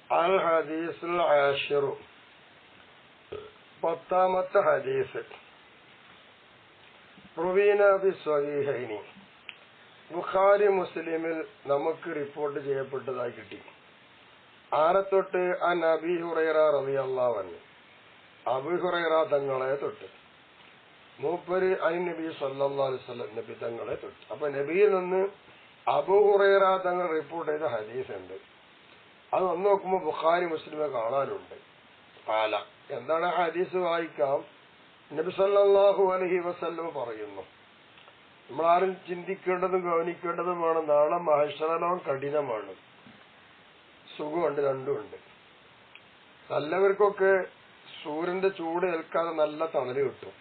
അൽ ഹദീസുൽ ആശിറു, പത്താമത്തെ ഹദീസ്. റുവീന ഫി സ്വഹീഹൈനി, ബുഖാരി മുസ്ലിമിൽ നമുക്ക് റിപ്പോർട്ട് ചെയ്യപ്പെട്ടതായി കിട്ടി. ആരത്തൊട്ട്? അൻ അബീ ഹുറൈറ റളിയല്ലാഹു അൻഹു, അബൂ ഹുറൈറ തങ്ങളെ തൊട്ട്. മൂപ്പര് അൻ നബി സല്ലല്ലാഹു അലൈഹി വസല്ലം, നബി തങ്ങളെ തൊട്ട്. അപ്പൊ നബിയിൽ നിന്ന് അബൂ ഹുറൈറ തങ്ങൾ റിപ്പോർട്ട് ചെയ്ത ഹദീസ് ഉണ്ട്. അത് വന്ന് നോക്കുമ്പോൾ ബുഖാരി മുസ്ലിമെ കാണാനുണ്ട്. കാല എന്താണ് ഹദീസ്? വായിക്കാം. നബി സല്ലല്ലാഹു അലൈഹി വസല്ലം പറയുന്നു, നമ്മളാരും ചിന്തിക്കേണ്ടതും ഗൗനിക്കേണ്ടതുമാണ്. നാളെ മഹ്ശറലോകം കഠിനമാണ്. സുഖമുണ്ട്, രണ്ടുമുണ്ട്. നല്ലവർക്കൊക്കെ സൂര്യന്റെ ചൂട് ഏൽക്കാതെ നല്ല തണല് കിട്ടും.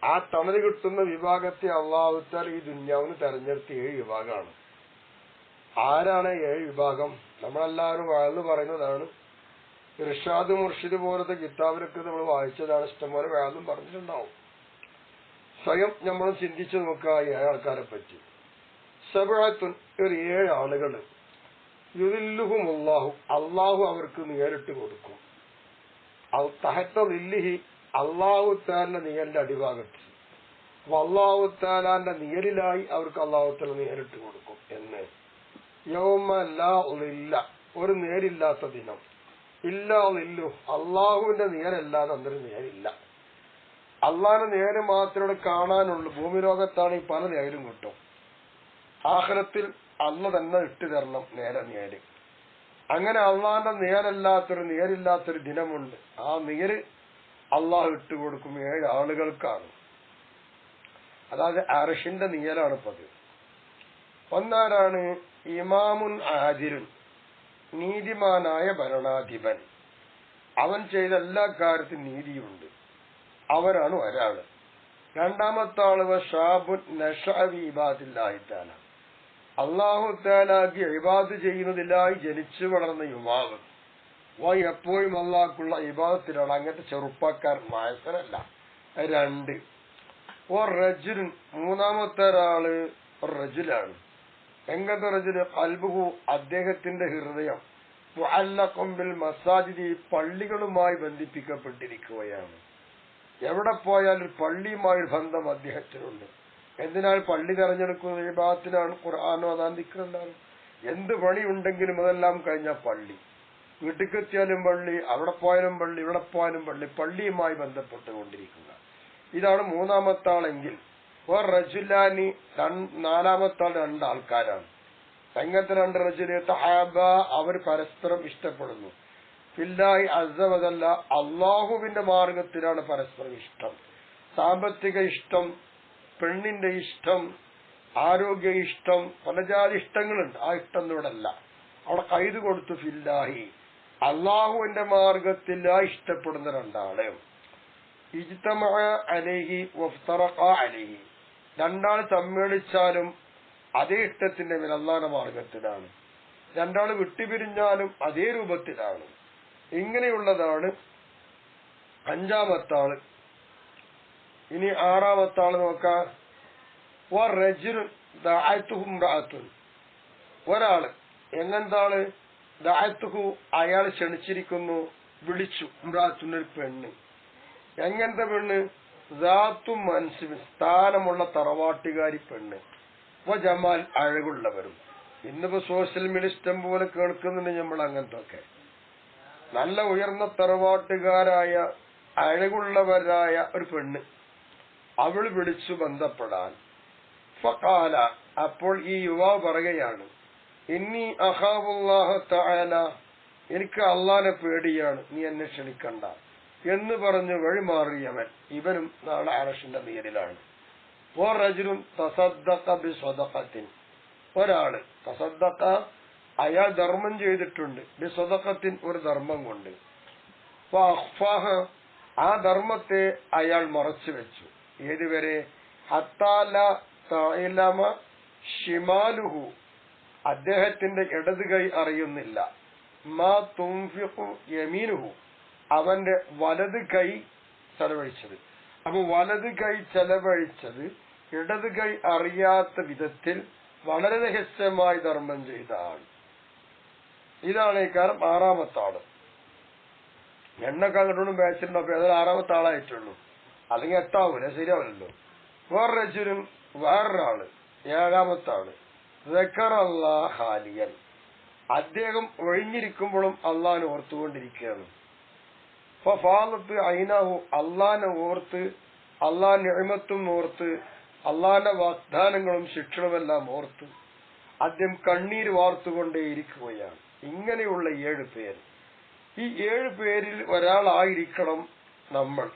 ആ തണല് കിട്ടുന്ന വിഭാഗത്തെ അല്ലാഹു തആല ഈ ദുനിയാവിന് തെരഞ്ഞെടുത്ത 7 വിഭാഗമാണ്. ആരാണ് 7 വിഭാഗം? നമ്മളെല്ലാവരും വഅള് പറയുന്നതാണ്. ഇർഷാദ് മുർഷിദ് പോലത്തെ കിതാബിലൊക്കെ നമ്മൾ വായിച്ചതാണ്. ഇഷ്ടംപോലെ വഅളും പറഞ്ഞിട്ടുണ്ടാവും. സ്വയം നമ്മൾ ചിന്തിച്ചു നോക്കുക ഈ 7 ആൾക്കാരെ പറ്റി. സബഅത്തുൻ, ഒരു 7 ആളുകൾ. യുദില്ലുഹുമുല്ലാഹു, അല്ലാഹു അവർക്ക് നേരിട്ട് കൊടുക്കും. ഔ തഹത്ത ദില്ലിഹി, അല്ലാഹു തആലയുടെ നിഴലിന്റെ അടിഭാഗത്ത്. അല്ലാഹു തആലയുടെ നിഴലിലായി അവർക്ക് അല്ലാഹു തആല നേരിട്ട് കൊടുക്കും എന്ന്. യൗമ ലാ ദില്ല, ഒരു നേരില്ലാത്ത ദിനം. ഇല്ലാ ദില്ലു, അല്ലാഹുവിന്റെ നിഴലല്ലാതെ അന്നൊരു നേരില്ല. അള്ളാഹിന്റെ നേര് മാത്രമേ കാണാനുള്ളൂ. ഭൂമി ലോകത്താണ് ഈ പല നേരും കിട്ടും. ആഖിറത്തിൽ അള്ള തന്നെ ഇട്ടു തരണം നേര്. അങ്ങനെ അള്ളാഹിന്റെ നേരില്ലാത്തൊരു ദിനമുണ്ട്. ആ നേര് അള്ളാഹു ഇട്ടുകൊടുക്കും 7 ആളുകൾക്കാണ്. അതായത് അർശിന്റെ നിഴലാണ് പതിവ്. ഒന്നാരാണ്? ഇമാമുൻ ആദിലുൻ, നീതിമാനായ ഭരണാധിപൻ. അവൻ ചെയ്ത എല്ലാ കാര്യത്തിനും നീതിയുണ്ട്. അവരാണ് ഒരാള്. രണ്ടാമത്തെ ആള് വശാബുൻ നശഅ ഫീ ഇബാദില്ലാഹി തആല, അല്ലാഹു തആലക്ക് ഇബാദത്ത് ചെയ്യുന്നതിലായി ജനിച്ചു വളർന്ന യുവാവ്. എപ്പോഴും അല്ലാഹുക്കുള്ള ഇബാദത്തിലാണ്. അങ്ങനത്തെ ചെറുപ്പക്കാരൻ, വയസ്സനല്ല. 2 റജുലുൻ, മൂന്നാമത്തെ ഒരാള് റജുലാണ്. എങ്ങനത്തെ റജുല്? ഖൽബുഹു, അദ്ദേഹത്തിന്റെ ഹൃദയം മുഅല്ലഖുൻ ബിൽ മസാജിദി, പള്ളികളുമായി ബന്ധിപ്പിക്കപ്പെട്ടിരിക്കുകയാണ്. എവിടെ പോയാലും പള്ളിയുമായി ബന്ധം അദ്ദേഹത്തിനുണ്ട്. എന്തിനാൾ പള്ളി തെരഞ്ഞെടുക്കുന്നത്? ഈ ഭാഗത്തിനാണ്. ഖുർആനോ അതാൻ ദിക്റുണ്ടാണ്. എന്ത് പണി ഉണ്ടെങ്കിലും അതെല്ലാം കഴിഞ്ഞാൽ പള്ളി. വീട്ടിലെത്തിയാലും പള്ളി, അവിടെ പോയാലും പള്ളി, ഇവിടെ പോയാലും പള്ളി, പള്ളിയുമായി ബന്ധപ്പെട്ടുകൊണ്ടിരിക്കുക. ഇതാണ് മൂന്നാമത്തെ ആളെങ്കിൽ. റജുലാനി, നാലാമത്തെ ആൾ 2 ആൾക്കാരാണ്. എങ്ങനത്തെ 2 റജുല്? തഹാബ, അവർ പരസ്പരം ഇഷ്ടപ്പെടുന്നു. ഫില്ലാഹി അസ്സ വജല്ല, അള്ളാഹുവിന്റെ മാർഗത്തിലാണ് പരസ്പരം ഇഷ്ടം. സാമ്പത്തിക ഇഷ്ടം, പെണ്ണിന്റെ ഇഷ്ടം, ആരോഗ്യ ഇഷ്ടം, പലജാതി ഇഷ്ടങ്ങളുണ്ട്. ആ ഇഷ്ടം ഇവിടല്ല. അവിടെ കൈത് കൊടുത്തു. ഫില്ലാഹി, അള്ളാഹുവിന്റെ മാർഗത്തിൽ ഇഷ്ടപ്പെടുന്ന 2 ആള്. ഇജ്തമഅ അലൈഹി വഫ്തറഖ അലൈഹി, 2 ആൾ സമ്മേളിച്ചാലും അതേ ഇഷ്ടത്തിന്റെ മേൽ അള്ളാഹുവിന്റെ മാർഗത്തിലാണ്. 2 ആൾ വിട്ടുപിരിഞ്ഞാലും അതേ രൂപത്തിലാണ്. ഇങ്ങനെയുള്ളതാണ് 5-ാമത്തെ ആള്. ഇനി 6-ാമത്തെ ആള് നോക്കാം. ഒരാള് എങ്ങനത്തെ ആള്? ദഅതുഹു, അയാൾ ക്ഷണിച്ചിരിക്കുന്നു, വിളിച്ചു. ഇംറാത്തുൻ, പെണ്ണ്. എങ്ങനത്തെ പെണ്ണ്? ദാത്തു മൻസിബ്, സ്ഥാനമുള്ള തറവാട്ടുകാരി പെണ്ണ്. ജമാൽ, അഴകുള്ളവരും. ഇന്നിപ്പോ സോഷ്യൽ മീഡിയ ഇഷ്ടം പോലെ കേൾക്കുന്നുണ്ട് നമ്മൾ അങ്ങനത്തെ ഒക്കെ. നല്ല ഉയർന്ന തറവാട്ടുകാരായ അഴകുള്ളവരായ ഒരു പെണ്ണ്. അവൾ വിളിച്ചു ബന്ധപ്പെടാൻ. ഫഖാല, അപ്പോൾ ഈ യുവാവ് പറയുകയാണ്, ഇന്നി അഖാഫുല്ലാഹ തആല, എനിക്ക് അള്ളാഹുവിനെ പേടിയാണ്, നീ എന്നെ ക്ഷണിക്കണ്ട എന്ന് പറഞ്ഞ് വഴിമാറിയവൻ ഇവനും നാളെ അർശിന്റെ നിഴലിലാണ്. റജുലുൻ തസദ്ദഖ ബിസദഖത്തിൻ, ഒരാള് തസദ്ദഖ, അയാൾ ധർമ്മം ചെയ്തിട്ടുണ്ട്. ബിസദഖത്തിൻ, ഒരു ധർമ്മം കൊണ്ട്. ഫഅഖ്ഫാഹ, ആ ധർമ്മത്തെ അയാൾ മറച്ചു വെച്ചു. ഏതുവരെ? ഹത്താ ലാ തഅലമ ഷിമാലുഹു, അദ്ദേഹത്തിന്റെ ഇടത് കൈ അറിയുന്നില്ല. മാ തുൻഫിഖു യമീനുഹു, അവന്റെ വലത് കൈ ചെലവഴിച്ചത്. അപ്പൊ വലത് കൈ ചെലവഴിച്ചത് ഇടത് കൈ അറിയാത്ത വിധത്തിൽ വളരെ രഹസ്യമായി ധർമ്മം ചെയ്ത ആൾ. ഇതാണ് ഈ കാര്യം ആറാമത്തെ ആള്. എണ്ണൊക്കെ അങ്ങോട്ടും ബാച്ചിലുണ്ടോ? അപ്പൊ ഏതായാലും ആറാമത്തെ ആളായിട്ടുള്ളൂ, അല്ലെങ്കിൽ എത്താവൂല, ശരിയാവില്ലല്ലോ. വേറൊരാള് ഏഴാമത്തെ ആള് ഹാലിയൻ, അദ്ദേഹം ഒഴിഞ്ഞിരിക്കുമ്പോഴും അള്ളാഹിനെ ഓർത്തുകൊണ്ടിരിക്കുകയാണ്. ഫാലത്ത് ഐനാഹു, അള്ളാഹിനെ ഓർത്ത്, അള്ളാഹ് നിഅമത്തും ഓർത്ത്, അള്ളാഹിന്റെ വാഗ്ദാനങ്ങളും ശിക്ഷണമെല്ലാം ഓർത്ത് അദ്ദേഹം കണ്ണീര് വാർത്തുകൊണ്ടേയിരിക്കുകയാണ്. ഇങ്ങനെയുള്ള 7 പേര്, ഈ 7 പേരിൽ ഒരാളായിരിക്കണം നമ്മൾ.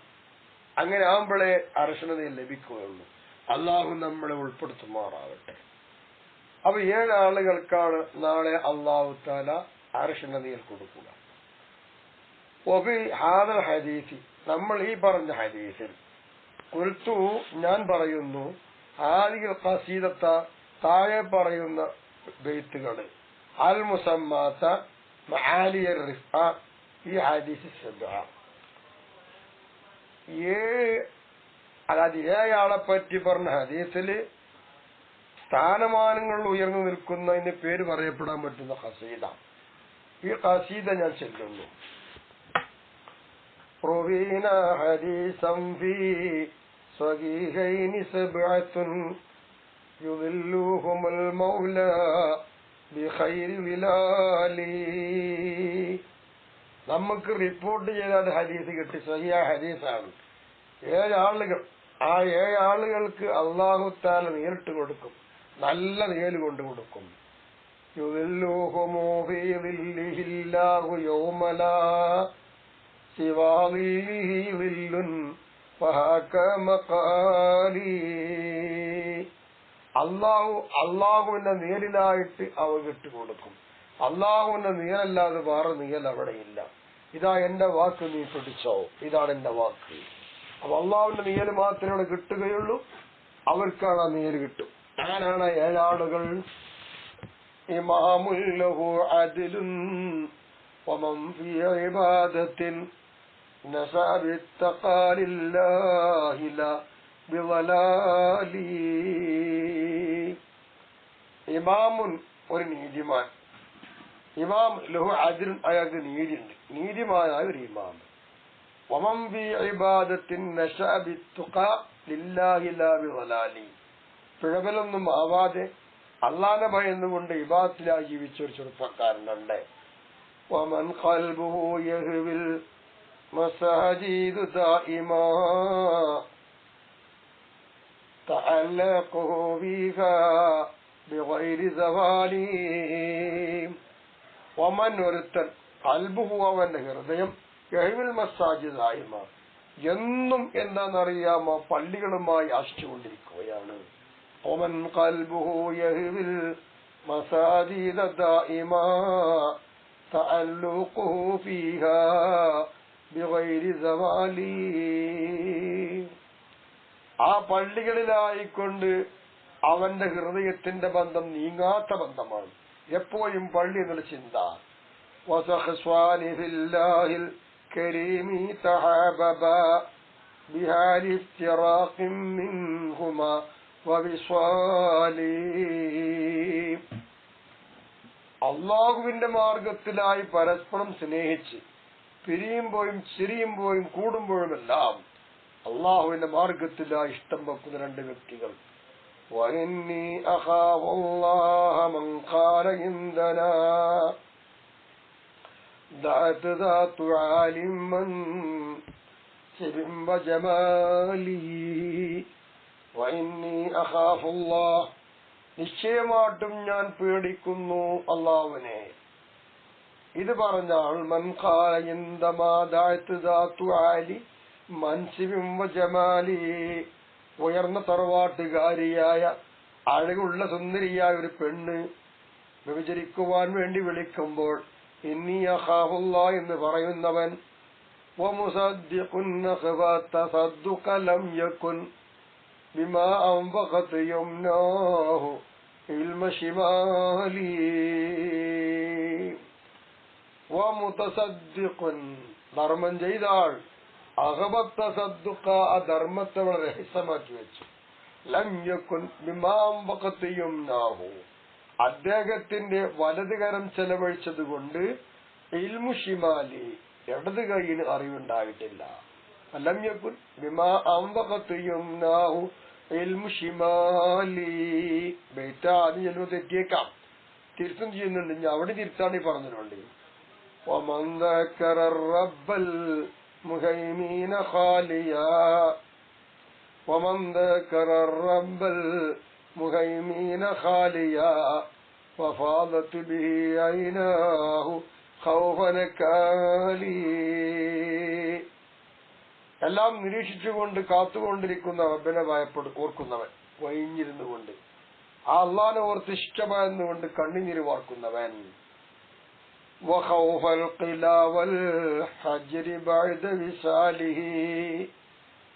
അങ്ങനെ ആകുമ്പോഴേ അർശനതയിൽ ലഭിക്കുകയുള്ളൂ. അള്ളാഹു നമ്മളെ ഉൾപ്പെടുത്തുമാറാവട്ടെ. അപ്പൊ 7 ആളുകൾക്കാണ് നാളെ അള്ളാഹു തആല അർശനതയിൽ കൊടുക്കുക. ഒബി ഹാദൽ ഹദീസി, നമ്മൾ ഈ പറഞ്ഞ ഹദീസിൽ ഖുൽതു, ഞാൻ പറയുന്നു, ഹാദിഹിൽ ഖസീദത്ത, താഴെ പറയുന്ന ബൈത്തുകള്, അൽ മുസമ്മാത മആലിയർ റിഫ്അ, ഈ ഹദീസ് സബ്അ, 7 ആളെ പറ്റി പറഞ്ഞ ഹദീസില് സ്ഥാനമാനങ്ങൾ ഉയർന്നു നിൽക്കുന്നതിന് പേര് പറയപ്പെടാൻ പറ്റുന്ന ഖസീദ. ഈ ഖസീദ ഞാൻ ചൊല്ലുന്നു. റവീനാ ഹദീസൻ ഫീ സ്വഹീഹൈനി സബ്അത്തുൻ യുദില്ലുഹുമുൽ മൗലാ ബിഖൈരി വിലാലി. നമുക്ക് റിപ്പോർട്ട് ചെയ്ത ഹദീസ് കിട്ടി, സ്വഹീഹ ഹദീസാണ്. 7 ആളുകൾ, ആ 7 ആളുകൾക്ക് അല്ലാഹു തആല നേരിട്ട് കൊടുക്കും, നല്ല നിഴൽ കൊണ്ട് കൊടുക്കും. യുദില്ലുഹുമു ഫീ ദില്ലിഹില്ലാഹു യൗമ ലാ സിവാ ദില്ലിഹി ദില്ലുൻ ഫഹാക മഖാലി. അള്ളാഹുവിന്റെ നിഴലിലായിട്ട് അവർ വിട്ടുകൊടുക്കും. അള്ളാഹുവിന്റെ നിഴലല്ലാതെ വേറെ നിഴൽ അവിടെ ഇല്ല. ഇതാ എന്റെ വാക്ക്, നീ പിടിച്ചോ, ഇതാണ് എന്റെ വാക്ക്. അപ്പൊ അള്ളാഹുവിന്റെ നിഴൽ മാത്രമേ അവിടെ കിട്ടുകയുള്ളൂ, അവർക്കാണ് ആ നിഴൽ കിട്ടും. ആരാണ് 7 ആളുകൾ? ഇമാമുൽ ലഹു അദ്ലുൻ വമൻ ഫീ ഇബാദത്തിൻ നസഅ ബിത്തഖാലില്ലാഹി ലാ ബിളലാലി. ഇമാമുൻ, ഒരു നീതിമാൻ. ഇമാം ലഹു അദ്ലുൻ, അയാൾക്ക് നീതിയുണ്ട്, നീതിമാനായ ഒരു ഇമാം. വമൻ ഫീ ഇബാദത്തിൻ നസഅ ബിത്തഖാലില്ലാഹി ലാ ബിളലാലി, പിഴവലൊന്നും ആവാതെ അള്ളാനെ ഭയന്നുകൊണ്ട് ഇബാദത്തിലായി ജീവിച്ച ഒരു ചെറുപ്പക്കാരനുണ്ട്. വമൻ ഖൽബുഹു യഹ്വിൽ മസാജിദു ദായിമാ തഅല്ലഖുഹു ബിഹാ ബിഗൈരി സവാലി. വമൻ, ഒരുത്തൻ, ഖൽബുഹു, അവന്റെ ഹൃദയം, യഹ്വിൽ മസാജിദു ദായിമാ, എന്നും എന്താണെന്നറിയാമോ, പള്ളികളുമായി ആശ്രയിച്ചുകൊണ്ടിരിക്കുകയാണ്. ومن قلبه يهوي المساجد دائما تعلقه فيها بغير زوال. ആ പള്ളികളിലായിക്കൊണ്ട് അവന്റെ ഹൃദയത്തിന്റെ ബന്ധം നീങ്ങാത്ത ബന്ധമാണ്, എപ്പോഴും പള്ളി എന്നുള്ള ചിന്ത. വസഖ്സ്വാനി ഫില്ലാഹിൽ കരീമി തഹബബ ബിഹാലി ഇഫ്തിറാഖിൻ മിൻഹുമാ അള്ളാഹുവിന്റെ മാർഗത്തിലായി പരസ്പരം സ്നേഹിച്ച് പിരിയുമ്പോഴും ചിരിയുമ്പോഴും കൂടുമ്പോഴുമെല്ലാം അള്ളാഹുവിന്റെ മാർഗത്തിലായി ഇഷ്ടം വെക്കുന്ന 2 വ്യക്തികൾ. വഇന്നി അഖാഫുല്ലാഹ മൻ ഖാല ഇൻദനാ ദഅത ദാതു ആലിമൻ സിബിൻ വജമാലി. വഇന്നി അഖാഫുല്ലാഹ്, നിശ്ചയമായിട്ടും ഞാൻ പേടിക്കുന്നു അള്ളാഹുവിനെ. ഇത് പറഞ്ഞാൽ മൻ ഖാല ഇൻദമാ ദഅതു ദാതു ആലി മൻസിബിൻ വജമാലി, ഉയർന്ന തറവാട്ടുകാരിയായ അഴകുള്ള സുന്ദരിയായ ഒരു പെണ്ണ് വ്യഭിചരിക്കുവാൻ വേണ്ടി വിളിക്കുമ്പോൾ ഇന്നി അഖാഫുല്ലാഹ് എന്ന് പറയുന്നവൻ വമുസദ്ദിഖുൻ നഖബത സദ്ദുക ലം യകുൻ ബിമാ അൻഫഖത യംനാഹു ഇൽമ ശിമാലി. വമുതസദ്ദിഖുൻ, ധർമ്മം ചെയ്താൾ, അഖബത സദ്ദുക, ആ ധർമ്മത്തെ വളരെ രഹസ്യമാക്കി വെച്ചു. ലം യകുൻ ബിമാ അൻഫഖത യംനാഹു, അദ്ദേഹത്തിന്റെ വലതുകരം ചെലവഴിച്ചത് കൊണ്ട് ഇൽമു ഷിമാലി ഇടത് കൈയിന് അറിവുണ്ടായിട്ടില്ല. അലം യകുൻ ബിമാ അൻഫഖതു യംനാഹു ഇൽമു ഷിമാലി. ബൈത ആദ്യം ചെല്ലുമ്പോൾ തെറ്റിയേക്കാം, തിരുത്തും ചെയ്യുന്നുണ്ട്. ഞാൻ അവിടെ തിരുത്താണ് ഈ പറഞ്ഞിട്ടുണ്ട്. വമൻ ദക്കറ റബ്ബൽ മുഹൈമീന ഖാലിയാ ومن ذكر الرب المهيمين خاليا وفاضت به عيناه خوفا كالي. എല്ലാം നിരീക്ഷിച്ചുകൊണ്ട് കാത്തുകൊണ്ടിരിക്കുന്ന റബ്ബിനെ ഓർക്കുന്നവൻ, വൈഞ്ഞിരുന്നു കൊണ്ട് ആ അള്ളാനെ ഓർത്ത് ഇഷ്ടമായെന്നുകൊണ്ട് കണ്ണുനീര് വാർക്കുന്നവൻ. وخوف القلا والحجر بعد وصاله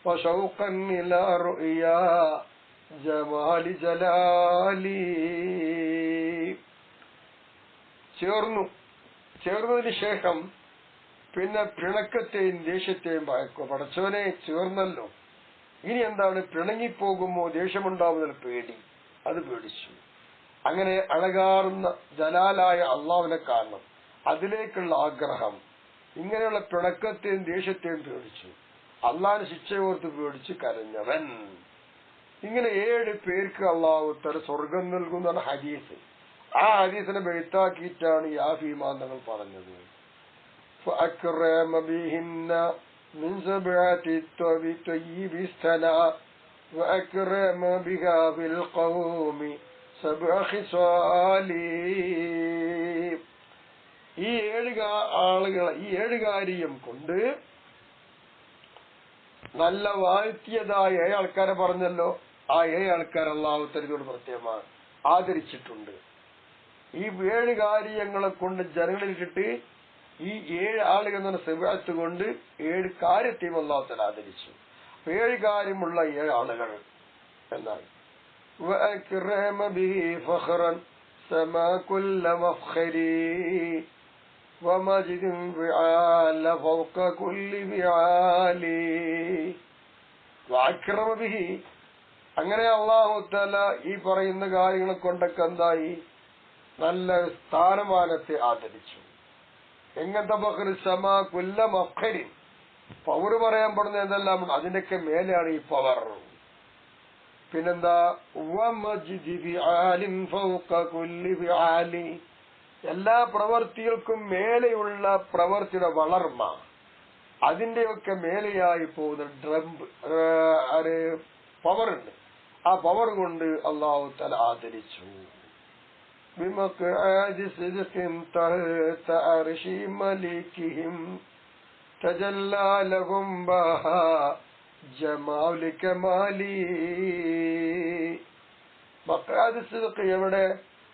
وشوقا إلى رؤيا جمال جلالي. ചേർന്നതിന് ശേഷം പിന്നെ പിണക്കത്തെയും ദേഷ്യത്തെയും ഭയക്കുക. പടച്ചവനെ ചേർന്നല്ലോ, ഇനി എന്താണ്? പിണങ്ങിപ്പോകുമോ ദേഷ്യമുണ്ടാവുന്ന പേടി, അത് പേടിച്ചു. അങ്ങനെ അഴകാറുന്ന ജലാലായ അള്ളാഹുവിനെ കാണണം, അതിലേക്കുള്ള ആഗ്രഹം. ഇങ്ങനെയുള്ള പിണക്കത്തെയും ദേഷ്യത്തെയും പേടിച്ചു. അള്ളാഹിന്റെ ശിക്ഷയോർത്ത് പേടിച്ച് കരഞ്ഞവൻ. ഇങ്ങനെ 7 പേർക്ക് അള്ളാഹു തആല സ്വർഗം നൽകുന്നതാണ് ഹദീസ്. ആ ഹദീസിനെ ബെയ്ത്താക്കിയിട്ടാണ് യാഫീമാ തങ്ങൾ പറഞ്ഞത്. فأكرم بهن من سبعة طيب السنة وأكرم بها في القوم 7 خصال. ഈ 7 കാര്യം കൊണ്ട് നല്ല വാഴ്ത്തിയതായ 7 ആൾക്കാരെ പറഞ്ഞല്ലോ. ആ 7 ആൾക്കാർ അള്ളാഹു തആലയോട് പ്രത്യേകമായി ആദരിച്ചിട്ടുണ്ട്. ഈ 7 കാര്യങ്ങളെ കൊണ്ട് ജനങ്ങളിലിട്ട് ഈ 7 ആളുകൾ എന്ന സെബഅത്ത് കൊണ്ട് 7 കാര്യത്തെയും അള്ളാഹു തആല ആദരിച്ചു. 7 കാര്യമുള്ള 7 ആളുകൾ എന്നാണ്. وأكرم به فخرا سما كل مفخري ومجد فعال فوق كل فعال. وأكرم به, അങ്ങനെ അള്ളാഹു തആല ഈ പറയുന്ന കാര്യങ്ങളെ കൊണ്ടൊക്കെ എന്തായി? നല്ല സ്ഥാനമാനത്തെ ആദരിച്ചു. എങ്ങനത്തെ ഫഖ്ർ? സമാ കുല്ല മഫ്ഖരിൻ. പവർ പറയാൻ പെടുന്ന എന്തെല്ലാം അതിന്റെയൊക്കെ മേലെയാണ് ഈ പവർ. പിന്നെന്താ? വമജ്ദി ഫിആലിൻ ഫൗക കുല്ലി ഫിആലി. എല്ലാ പ്രവർത്തികൾക്കും മേലെയുള്ള പ്രവർത്തിയുടെ വളർമ്മ, അതിന്റെയൊക്കെ മേലെയായി പോകുന്ന പവർ ഉണ്ട്. ആ പവർ കൊണ്ട് അള്ളാഹു തആല ആദരിച്ചു. بمقعد صدق تحت عرش ملكهم تجلى لهم بها جمال كمالي. മഖ്അദ് സിദ്ഖ് എവിടെ?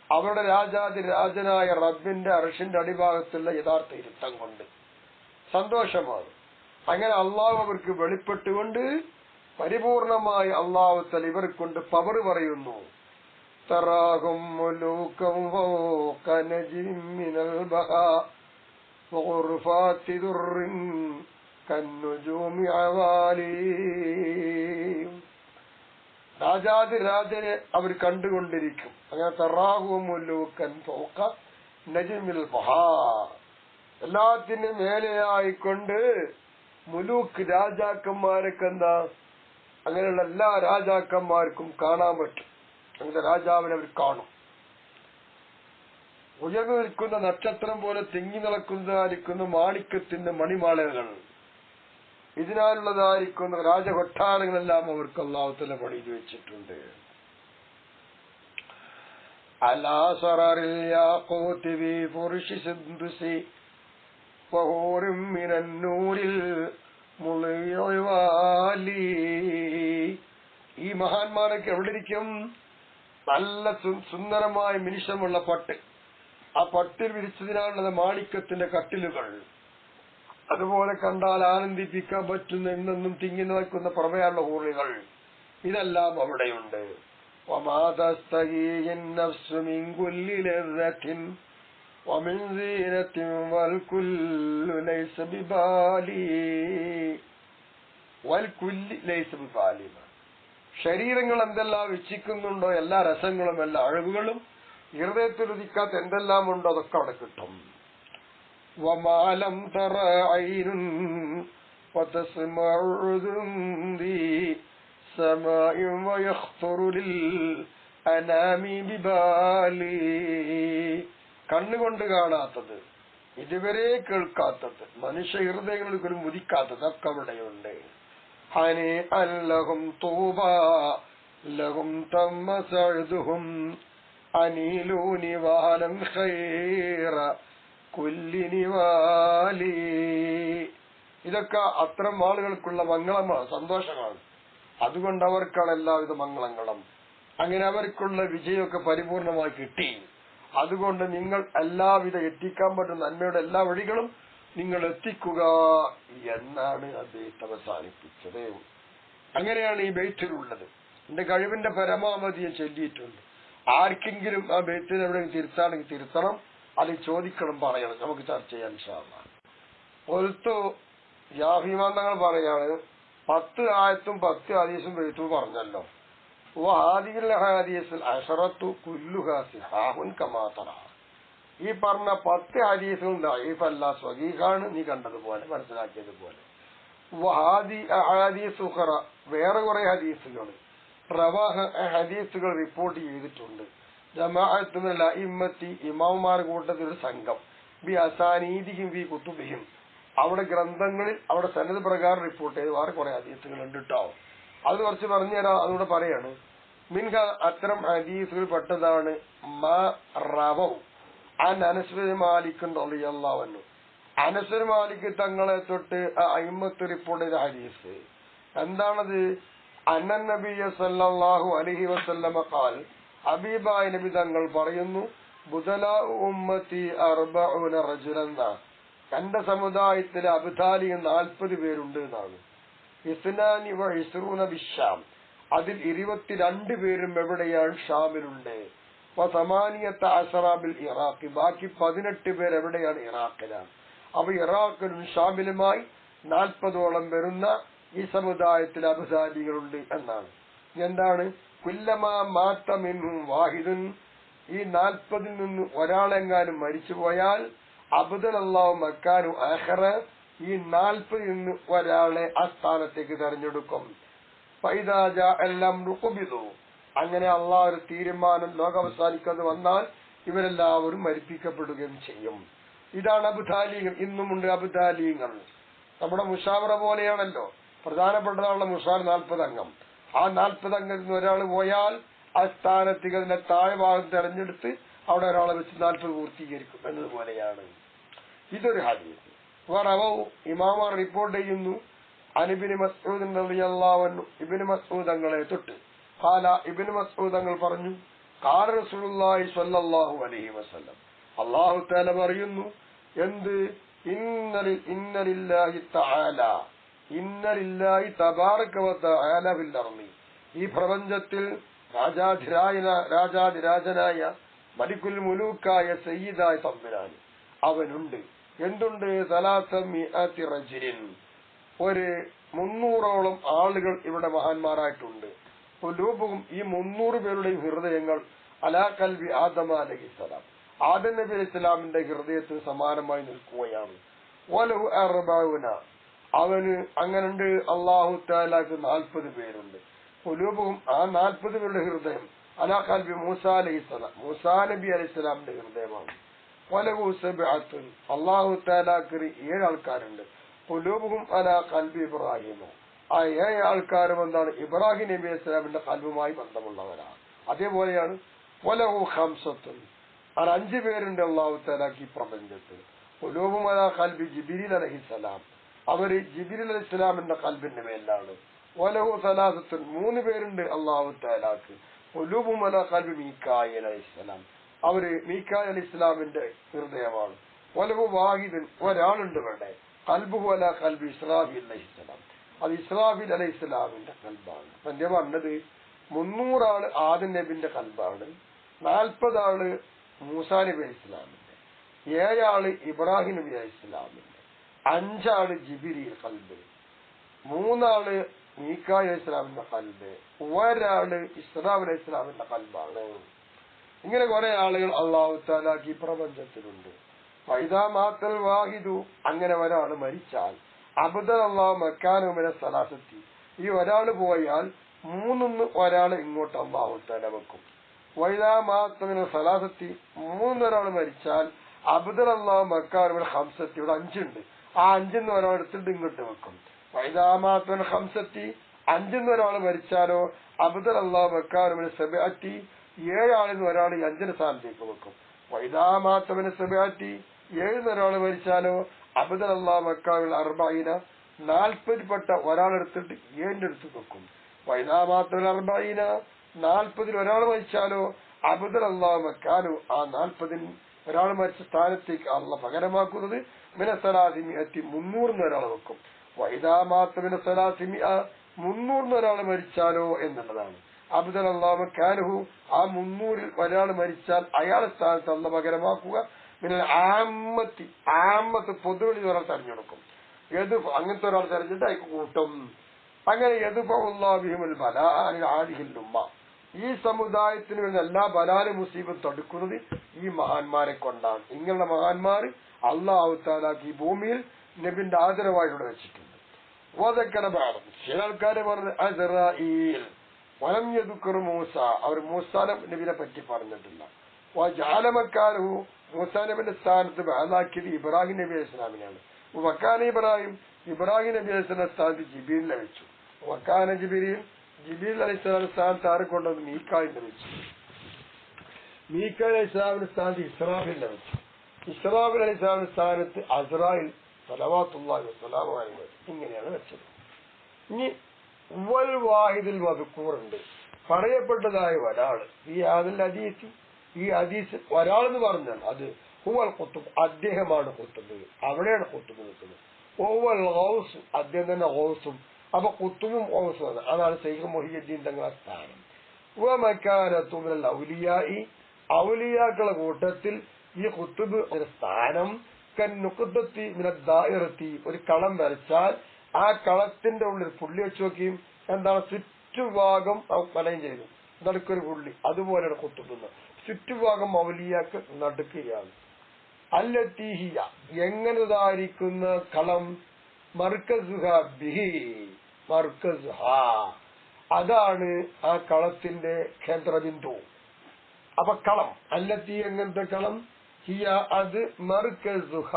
അവരുടെ രാജാതിരാജനായ റബ്ബിന്റെ അർശിന്റെ അടിഭാഗത്തുള്ള യഥാർത്ഥ ഇരുത്തം കൊണ്ട് സന്തോഷമാണ്. അങ്ങനെ അള്ളാഹു അവർക്ക് വെളിപ്പെട്ടുകൊണ്ട് പരിപൂർണമായി അള്ളാഹു തആല ഇവരെ കൊണ്ട് പവർ പറയുന്നു. تراهم ملوكا فوق نجم من البهاء وغرفات در كالنجوم عوالي. രാജാതിരാജനെ അവർ കണ്ടുകൊണ്ടിരിക്കും. അങ്ങനെ തറാഹും മുലൂക്കൻ ഫൗക നജ്മിൽ ബഹാ, എല്ലാത്തിനും മേലെയായിക്കൊണ്ട് മുലൂക്ക് രാജാക്കന്മാരൊക്കെ എന്താ? അങ്ങനെയുള്ള എല്ലാ രാജാക്കന്മാർക്കും കാണാൻ പറ്റും. അങ്ങനത്തെ രാജാവിനെ അവർ കാണും. ഉയർന്നു നിൽക്കുന്ന നക്ഷത്രം പോലെ തിങ്ങി നിൽക്കുന്നതായിരിക്കുന്ന മാണിക്യത്തിന്റെ മണിമാലകൾ, ഇതിനാലുള്ളതായിരിക്കുന്ന രാജകൊട്ടാരങ്ങളെല്ലാം അവർക്ക് അല്ലാഹു തആല പണിതു വെച്ചിട്ടുണ്ട്. അലാ സററിൽ യാഖൂതി ബി ഫുർശി സിദ്ദുസി വഹൂറും മിനൻ നൂരിൽ മുളിയവാലി. ഈ മഹാന്മാരൊക്കെ എവിടെയിരിക്കും? നല്ല സുന്ദരമായ മിനുഷമുള്ള പട്ട്, ആ പട്ടിൽ വിരിച്ചതിനാലുള്ളത് മാണിക്യത്തിന്റെ കട്ടിലുകൾ, അതുപോലെ കണ്ടാൽ ആനന്ദിപ്പിക്കാൻ പറ്റുന്ന എന്നെന്നും തിങ്ങി നിൽക്കുന്ന പ്രഭയുള്ള ഹൂറുകൾ, ഇതെല്ലാം അവിടെയുണ്ട്. ശരീരങ്ങൾ എന്തെല്ലാം ഇച്ഛിക്കുന്നുണ്ടോ എല്ലാ രസങ്ങളും എല്ലാ അഴകുകളും ഹൃദയത്തിൽ ഉദിക്കാത്ത എന്തെല്ലാം ഉണ്ടോ അതൊക്കെ അവിടെ കിട്ടും. വമാലം തറ ഐനുൻ വതസ്മഉ ഉദുന്ദി സമാഉ വയഖ്തുറു ലിൽ അനാമി ബിബാലി. കണ്ണുകൊണ്ട് കാണാത്തത്, ഇതുവരെ കേൾക്കാത്തത്, മനുഷ്യ ഹൃദയങ്ങളിൽ ഒരു മുദിക്കാത്തത് ഒക്കെ അവിടെയുണ്ട്. ഹനി അല്ലഹും തൂബ ലഹും തമ്മ സഅദുഹും അനീലൂനി വാലം ഖൈറ കുല്ലി നിവാലി. ഇതൊക്കെ അത്തരം ആളുകൾക്കുള്ള മംഗളമാണ്, സന്തോഷമാണ്. അതുകൊണ്ട് അവർക്കാണ് എല്ലാവിധ മംഗളങ്ങളും. അങ്ങനെ അവർക്കുള്ള വിജയമൊക്കെ പരിപൂർണമായി കിട്ടി. അതുകൊണ്ട് നിങ്ങൾ എല്ലാവിധ എത്തിക്കാൻ പറ്റുന്ന നന്മയുടെ എല്ലാ വഴികളും നിങ്ങൾ എത്തിക്കുക എന്നാണ് അദ്ദേഹത്തെ അവസാനിപ്പിച്ചത്. അങ്ങനെയാണ് ഈ ബൈത്തിലുള്ളത്. എന്റെ കഴിവിന്റെ പരമാവധി ചൊല്ലിയിട്ടുണ്ട്. ആർക്കെങ്കിലും ആ ബൈത്തിന് എവിടെ തിരുത്താണെങ്കിൽ തിരുത്തണം, അത് ചോദിക്കണം, പറയണം, നമുക്ക് ചർച്ച ചെയ്യാൻ ഇൻഷാ അല്ലാഹ്. ഒൽത്തു യാഹിമാന്തങ്ങൾ പറയാണ് 10 ആയത്തും 10 ഹദീസും ബൈത്തും പറഞ്ഞല്ലോ. ഈ പറഞ്ഞ 10 ഹദീസും ദഈഫല്ല, സ്വഹീഹാണ്, നീ കണ്ടതുപോലെ മനസ്സിലാക്കിയതുപോലെ. വേറെ കുറെ ഹദീസുകൾ ഹദീസുകൾ റിപ്പോർട്ട് ചെയ്തിട്ടുണ്ട്. ജമാഅത്തുൽ അഇമ്മത്തി, ഇമാമുമാർ കൂട്ടത്തിൽ ഒരു സംഘം, ബി അസാനീദിഹിം ബി കുതുബിഹിം, അവിടെ ഗ്രന്ഥങ്ങളിൽ അവിടെ സനദ് പ്രകാരം റിപ്പോർട്ട് ചെയ്ത് വേറെ കുറെ ഹദീസുകൾ ഉണ്ട് കേട്ടോ. അത് കുറച്ച് പറഞ്ഞു തരാം. അതുകൂടെ പറയാണ്. മിൻഹ, അത്തരം ഹദീസുകൾ പെട്ടതാണ് മാ റവൗ അൻ അനസ് ബിൻ മാലിക് റളിയല്ലാഹു അൻഹു. അനസ് ബിൻ മാലിക് തങ്ങളെ തൊട്ട് അയിമ്മത്ത് റിപ്പോർട്ട് ചെയ്ത ഹദീസ് എന്താണത്? അന്നൻ നബിയ സല്ലല്ലാഹു അലൈഹി വസല്ലമ ഖാൽ, ഹബീബായ നബി തങ്ങൾ പറയുന്നു, ബുദലാ ഉമ്മത്തി 40 റജുലൻ, എന്റെ സമുദായത്തിലെ അബ്ദാലി 40 പേരുണ്ട് എന്നാണ്. ഇസ്നാനി വ ഇസ്റൂന ബിശ്ശാം, അതിൽ 22 പേരും എവിടെയാണ്? ഷാമിലുണ്ട്. വസമാനിയത അശറ ബിൽ ഇറാഖ്, ബാക്കി 18 പേർ എവിടെയാണ്? ഇറാഖിലാണ്. അപ്പൊ ഇറാഖിലും ഷാമിലുമായി 40ഓളം വരുന്ന ഈ സമുദായത്തിൽ അബ്ദാലികളുണ്ട് എന്നാണ്. എന്താണ്? കുല്ലമാ മാത മിൻഹും വാഹിദുൻ, ഈ 40ൽ നിന്ന് ഒരാളെങ്ങാനും മരിച്ചുപോയാൽ അബ്ദലല്ലാഹു മക്കാനു ആഖിറ, ഈ 40ൽ നിന്ന് ഒരാളെ ആ സ്ഥാനത്തേക്ക് തെരഞ്ഞെടുക്കും. ഫൈദാ ജാഅൽ അംറു ഖുബിദു, അങ്ങനെ അള്ളാഹു ഒരു തീരുമാനം ലോകാവസാനിക്കുന്നത് വന്നാൽ ഇവരെല്ലാവരും മരിപ്പിക്കപ്പെടുകയും ചെയ്യും. ഇതാണ് അബ്ദാലികൾ. ഇന്നുമുണ്ട് അബ്ദാലികൾ. നമ്മുടെ മുഷാവറ പോലെയാണല്ലോ, പ്രധാനപ്പെട്ടതാണുള്ള മുഷാർ 40 അംഗം. ആ 40 അംഗത്തിൽ നിന്ന് ഒരാൾ പോയാൽ ആ സ്ഥാനത്തേക്ക് അതിന്റെ താഴെ ഭാഗം തെരഞ്ഞെടുത്ത് അവിടെ ഒരാളെ വെച്ച് 40 പൂർത്തീകരിക്കും എന്നതുപോലെയാണ്. ഇതൊരു ഹദീസ്. ഇമാമാർ റിപ്പോർട്ട് ചെയ്യുന്നു, അനിബിന് മസ്ഊദ് റളിയല്ലാഹു അൻഹു, ഇബ്നു മസ്ഊദ് തങ്ങളെ തൊട്ട് ഖാല, ഇബ്നു മസ്ഊദ് തങ്ങൾ പറഞ്ഞു, ഖാല റസൂലുള്ളാഹി സ്വല്ലല്ലാഹു അലൈഹി വസല്ലം, അല്ലാഹു തആല പറയുന്നു, എന്ത്? ഇന്നലില്ലാഹി തആല, ഇന്നലില്ലാഹി തബാറക വ തആല ഫിൽ അർളി, ഈ പ്രപഞ്ചത്തിൽ രാജാധിരാജനായ മലിക്കുൽ മുലൂക്കായ സയ്യിദായ തമ്പുരാൻ അവനുണ്ട്. എന്തുണ്ട്? 300 റജുലിൻ, ഒരു 300ഓളം ആളുകൾ ഇവിടെ മഹാന്മാരായിട്ടുണ്ട്. ഖുലൂബുഹും, ഈ 300 പേരുടെയും ഹൃദയങ്ങൾ അലാ ഖൽബി ആദം അലൈഹിസ്സലാം, ആദം നബി അലൈഹിസ്സലാമിന്റെ ഹൃദയത്തിന് സമാനമായി നിൽക്കുകയാണ്. വലഹു 40, അവന് അങ്ങനുണ്ട്. അല്ലാഹു തആലക്ക് 40 പേരുണ്ട്. ഖുലൂബുഹും, ആ 40 പേരുടെ ഹൃദയം അലാ ഖൽബി മൂസ അലൈഹിസ്സലാം, മൂസാ നബി അലൈഹിസ്സലാമിന്റെ ഹൃദയമാണ്. വലഹു 7, അല്ലാഹു തആലക്ക് 7 ആൾക്കാരുണ്ട്. ഖുലൂബുഹും അലാ ഖൽബി ഇബ്രാഹിം, ആ 7 ആൾക്കാരും എന്താണ്? ഇബ്രാഹിം നബി അലൈഹി സ്വലാമിന്റെ ഖൽബുമായി ബന്ധമുള്ളവരാണ്. അതേപോലെയാണ് വലഹു 5, 5 പേരുണ്ട് അല്ലാഹു തആലക്ക് ഈ പ്രപഞ്ചത്തിൽ. ഖുലൂബുഹും അലാ ഖൽബി ജിബ്രീൽ അലൈഹിസ്സലാം, അവര് ജിബ്രീൽ അലൈഹിസ്സലാമിന്റെ ഖൽബിന്റെ മേലാണ്. വലഹു 3, 3 പേരുണ്ട് അല്ലാഹു തആലക്ക്. ഖുലൂബുഹും അലാ ഖൽബി മീകായിൽ അലൈഹിസ്സലാം, അവര് മീകായിൽ അലൈഹിസ്സലാമിന്റെ ഹൃദയമാണ്. വലഹു വാഹിദൻ, ഒരാളുണ്ട് ഇവിടെ. ഖൽബുഹു അലാ ഖൽബി ഇസ്രാഫീൽ അലൈഹിസ്സലാം, അത് ഇസ്രാഫീൽ അലൈഹിസ്സലാമിന്റെ ഖൽബാണ്. എന്റെ പറഞ്ഞത് 300 ആള് ആദം നബിന്റെ ഖൽബാണ്, 40 ആള് മൂസാ നബി അലൈഹിസ്സലാമിന്റെ, 7 ആള് ഇബ്രാഹിം നബി അലൈഹിസ്സലാമിന്റെ, 5 ആള് ജിബ്രീൽ ഖൽബ്, 3 ആള് മീകായിൽ അലൈഹിസ്സലാമിന്റെ ഖൽബ്, 1 ആള് ഇസ്രാഫീൽ അലൈഹിസ്സലാമിന്റെ ഖൽബാണ്. ഇങ്ങനെ കുറെ ആളുകൾ അള്ളാഹു തആലാക്ക് ഈ പ്രപഞ്ചത്തിലുണ്ട്. ഫൈദാ മാത്തൽ വാഹിദു, അങ്ങനെ ഒരാൾ മരിച്ചാൽ അബ്ദൽ അല്ലാഹു മക്കാനഹു മിന സലാസത്തി, ഈ ഒരാൾ പോയാൽ മൂന്നിന്ന് ഒരാൾ ഇങ്ങോട്ട് അള്ളാഹു തആല വെക്കും. വൈദാ മാത്ത മിന സലാസത്തി, മൂന്നൊരാൾ മരിച്ചാൽ അബ്ദൽ അല്ലാഹു മക്കാനഹു മിന ഖംസത്തി, ഇവിടെ 5 ഉണ്ട്, ആ 5 ഒരാൾ എടുത്തിട്ട് ഇങ്ങോട്ട് വെക്കും. വൈദാ മാത്ത മിന ഖംസത്തി, 5 ഒരാൾ മരിച്ചാലോ അബ്ദൽ അല്ലാഹു മക്കാനഹു മിന സബഅത്തി, 7 ഒരാൾ ഈ 5 സ്ഥാനത്തേക്ക് വെക്കും. വൈദാ മാത്ത മിന സബഅത്തി, 7 ഒരാൾ മരിച്ചാലോ അബ്ദൽ അല്ലാഹു മക്കാനഹു മിന അർബഈന, 40 ഒരാളെടുത്തിട്ട് 7 അടുത്ത് വെക്കും. വൈദാ മാത്ത മിന അർബഈന, 40 ഒരാൾ മരിച്ചാലോ അബ്ദൽ അല്ലാഹു മക്കാനഹു, ആ 40 ഒരാൾ മരിച്ച സ്ഥാനത്തേക്ക് അള്ളാഹ് പകരമാക്കുന്നത് മിന സലാസിമിഅത്തി, 300 ഒരാൾ വെക്കും. വൈദാ മാത്ത മിന സലാസിമിഅ, 300 ഒരാൾ മരിച്ചാലോ എന്നുള്ളതാണ്. അബ്ദൽ അല്ലാഹു മക്കാനഹു, ആ 300 ഒരാൾ മരിച്ചാൽ അയാളെ സ്ഥാനത്ത് അള്ളാഹ് പകരമാക്കുക പിന്നെ ആമ്മത്ത് പൊതുവെളി ഒരാൾ തെരഞ്ഞെടുക്കും. അങ്ങനത്തെ ഒരാൾ തെരഞ്ഞെടുത്ത് അയക്ക് കൂട്ടും. അങ്ങനെ യദ്ഫഉല്ലാഹു ബലാ അനിൽ ആദിഹിൽ ഉമ്മ, ഈ സമുദായത്തിന് വേണ്ട എല്ലാ ബലാലും മുസീബത്തും തടുക്കുന്നത് ഈ മഹാന്മാരെ കൊണ്ടാണ്. ഇങ്ങനെയുള്ള മഹാന്മാർ അല്ലാഹു തആലാക്ക് ഈ ഭൂമിയിൽ നബിന്റെ ആദരവായിലൂടെ വെച്ചിട്ടുണ്ട്. വദക്കറ ബഅദ്, ചില ആൾക്കാരെ പറഞ്ഞത് അസ്റായീൽ വലം യദ്കുർ മൂസ, അവർ മൂസാ നബിയെ പറ്റി പറഞ്ഞിട്ടില്ല. വജഅല മക്കാനഹു, മൂസാ നബിയുടെ സ്ഥാനത്ത് ബഅദാക്കിയത് ഇബ്രാഹിം നബി അലൈഹി സ്വലാമിനാണ്. വക്കാന ഇബ്രാഹിം നബി അലൈഹി സ്വലാമിന്റെ സ്ഥാനത്ത് ജിബ്രീലിനെ വെച്ചു. വക്കാന ജിബ്രീൽ അലൈഹി സ്വലാമിന്റെ സ്ഥാനത്ത് ആരെ കൊണ്ടത് മീകായിലിനെ വെച്ചു. മീകായിൽ അലൈഹി സ്വലാമിന്റെ സ്ഥാനത്ത് ഇസ്രാഫീലിനെ വെച്ചു. ഇസ്രാഫീൽ അലൈഹി സ്വലാമിന്റെ സ്ഥാനത്ത് അസ്റായിൽ സ്വലവാത്തുല്ലാഹി വസ്സലാമു അലൈഹി, ഇങ്ങനെയാണ് വെച്ചത്. ഇനി വൽ വാഹിദുൽ മദ്കൂർ ഉണ്ട്, പറയപ്പെട്ടതായ ഒരാള്. ഈ ഹദീസ്, ഈ ഹദീസ് ഒരാളെന്ന് പറഞ്ഞാൽ അത് ഹുവൽ ഖുത്ബ്, അദ്ദേഹമാണ് ഖുത്ബ്, അവിടെയാണ് ഖുത്ബ് നിൽക്കുന്നത്. ഓവൽ ഗൗസ്, അദ്ദേഹം തന്നെ ഗൗസും. അപ്പൊ ഖുത്ബും ഗൗസും അതാണ് ശൈഖ് മുഹിയുദ്ദീൻ തങ്ങളുടെ സ്ഥാനം. വമക്കാനതു മിനൽ ഔലിയാഇ, ഔലിയാക്കളുടെ കൂട്ടത്തിൽ ഈ ഖുത്ബ് ഒരു സ്ഥാനം. കന്നുഖ്ദത്തി മിനദ് ദാഇറത്തി, ഒരു കളം വരച്ചാൽ ആ കളത്തിന്റെ ഉള്ളിൽ പുള്ളി വെച്ച് നോക്കിയും എന്താണ് ചുറ്റുഭാഗം വലയം ചെയ്തു നടുക്കൊരു പുള്ളി, അതുപോലെയാണ് ഖുത്ബ്. ചുറ്റുഭാഗം ഔലിയാക്ക് നടുക്കുകയാണ്. അല്ലത്തീഹിയ, എങ്ങനെതായിരിക്കുന്ന കളം, മർക്കസുഹ ബിഹി, മർക്കസുഹ അതാണ് ആ കളത്തിന്റെ കേന്ദ്രബിന്ദു. അപ്പൊ കളം അല്ലത്തി, എങ്ങനത്തെ കളം, ഹിയ അത്, മർക്കസുഹ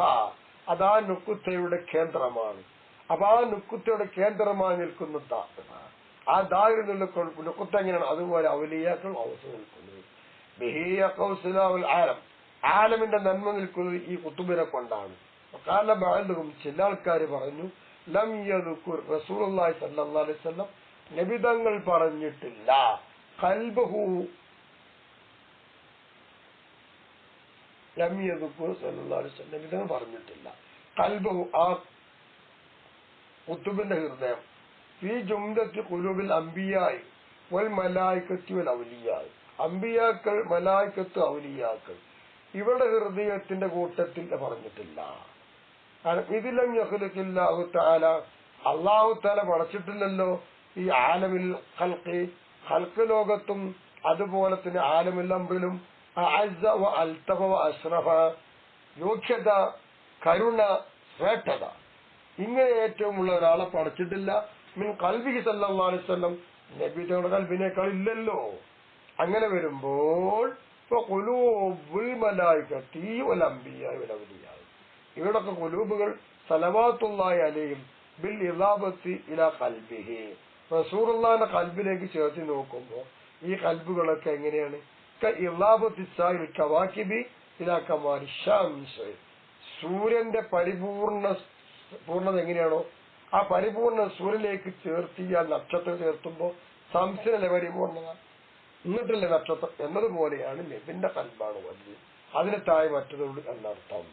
അതാ നുക്കുത്തയുടെ കേന്ദ്രമാണ്. അപ്പൊ ആ നുക്കുത്തയുടെ കേന്ദ്രമായി നിൽക്കുന്ന ആ ദാഹിൽ നുക്കുത്ത എങ്ങനെയാണ്, അതുപോലെ ഔലിയാക്കൾ ഔസ് നിൽക്കുന്നത്. ബിഹിയ ഖൗസുൽ ആലം, ആലമിന്റെ നന്മ നിൽക്കുന്നത് ഈ ഖുത്ബിനെ കൊണ്ടാണ്. ഖാല ബഅദുഹും, ചില ആൾക്കാർ പറഞ്ഞു, ലം യദ്കുർ റസൂലുള്ളാഹി സ്വല്ലല്ലാഹു അലൈഹി വസല്ലം, നബി തങ്ങൾ പറഞ്ഞിട്ടില്ല, ഖൽബഹു, ലം യദ്കുർ സ്വല്ലല്ലാഹു അലൈഹി വസല്ലം, നബി തങ്ങൾ പറഞ്ഞിട്ടില്ല ഖൽബഹു, ആ ഖുത്ബിന്റെ ഹൃദയം, ഫീ ജുംലത്തി ഖുലൂബിൽ അംബിയായി വൽ മലായികത്തി വൽ ഔലിയായി, അംബിയാക്കൾ, മലായികത്ത്, ഔലിയാക്കൾ ഇവരുടെ ഹൃദയത്തിന്റെ കൂട്ടത്തിൽ പറഞ്ഞിട്ടില്ല. ഇതിലും യഖ്ലുഖില്ലാഹു തആല, അല്ലാഹു തആല പടച്ചിട്ടില്ലല്ലോ ഈ ആലമിൽ ഖൽഖി, ഖൽഖ് ലോകത്തും അതുപോലെ തന്നെ ആലമിൽ അംറിലും അഅസ്സ വ അൽതഫ വ അശ്റഫ, യോഗ്യത, കരുണ, ശ്രേഷ്ഠത, ഇങ്ങനെ ഏറ്റവും ഉള്ള ഒരാളെ പടച്ചിട്ടില്ല. മിൻ ഖൽബിഹി സല്ലല്ലാഹു അലൈഹി വസല്ലം, നബി തങ്ങളുടെ ഖൽബിനേക്കാൾ ഇല്ലല്ലോ. അങ്ങനെ വരുമ്പോൾ ഖുലൂബുൽ മലായികത്തി വൽ അംബിയാഇ വൽ ഔലിയാഇ, ഇവരുടെയൊക്കെ ഖുലൂബുകൾ സലവാത്തുല്ലാഹി അലൈഹിം ബിൽ ഇളാബത്തി ഇലാ ഖൽബിഹി, റസൂലുള്ളാഹിന്റെ ഖൽബിലേക്ക് ചേർത്ത് നോക്കുമ്പോൾ ഈ ഖൽബുകളൊക്കെ എങ്ങനെയാണ്, ഇളാബത്തി സായിൽ കവാകിബി ഇലാ കമാലി ശംസ്, സൂര്യന്റെ പൂർണ്ണത എങ്ങനെയാണോ ആ പരിപൂർണ്ണ സൂര്യനിലേക്ക് ചേർത്തിയാൽ നക്ഷത്രം ചേർത്തുമ്പോ സംസിനല്ലേ പരിപൂർണ്ണത, എന്നിട്ടല്ലേ നക്ഷത്രം എന്നതുപോലെയാണ് നബിന്റെ ഖൽബാണ് വലുത്, അതിന് താഴെ മറ്റതുള്ളൂ എന്നർത്ഥം.